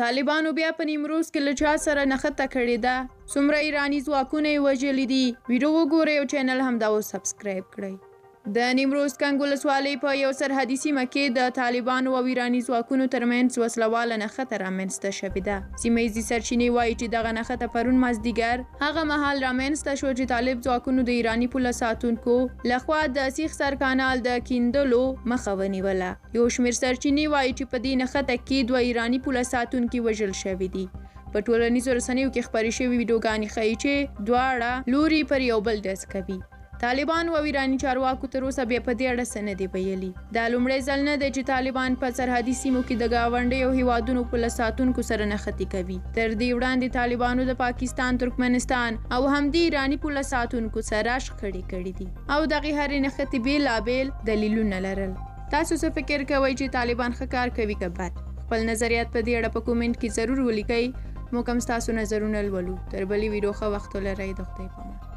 طالبانو بیا په نیمروز کې له چا سره نښته کړې ده؟ څومره ایراني ځواکونه یې وژلي دي؟ ویډیو وګورئ او چینل همدا اوس سبسکرایب کړئ. د نیمروز کنگ ولسوالۍ په یو سرحدي سیمه کې د طالبانو او ایراني ځواکونو ترمنځ وسلواله نښته رامنځته شوې ده. سیمه ییزې سرچینې وایي چې دغه نښته پرون مازدیګر هغه مهال رامنځته شوه چې طالب ځواکونو د ایراني پوله ساتونکو لخوا د سیخ سر کانال د کیندلو مخه ونیوله. یو شمېر سرچینې وایي چې په دې نښته کې 2 ایراني پوله ساتونکي وژل شوي دي. په ټولنیزو رسنیو کې خپرې شوې ویډیوګانې ښیي چې دواړه لوري پر یو بل ډز کوي. طالبانو او ایراني چارواکو تر اوسه بیا په دې اړه څه نه دي ویلي. دا لومړی ځل نه دی چې طالبان په سرحدي سیمو کې د ګاونډیو هیوادونو پوله ساتونکو سره نښتې کوي. تر دې وړاندې طالبانو د پاکستان، ترکمنستان او همدې ایراني پوله ساتونکو سره شخړې کړې دي او دغې هرې نښتې بېلابېل دلیلونه لرل. تاسو څه فکر کوئ چې طالبان ښه کار کوي که بد؟ خپل نظریات په دې اړه په کومنټ کې ضرور ولیکئ. موږ هم ستاسو نظرونه لولو. تر بلې ویډیو ښه وخت ولرئ. د خدای په امان.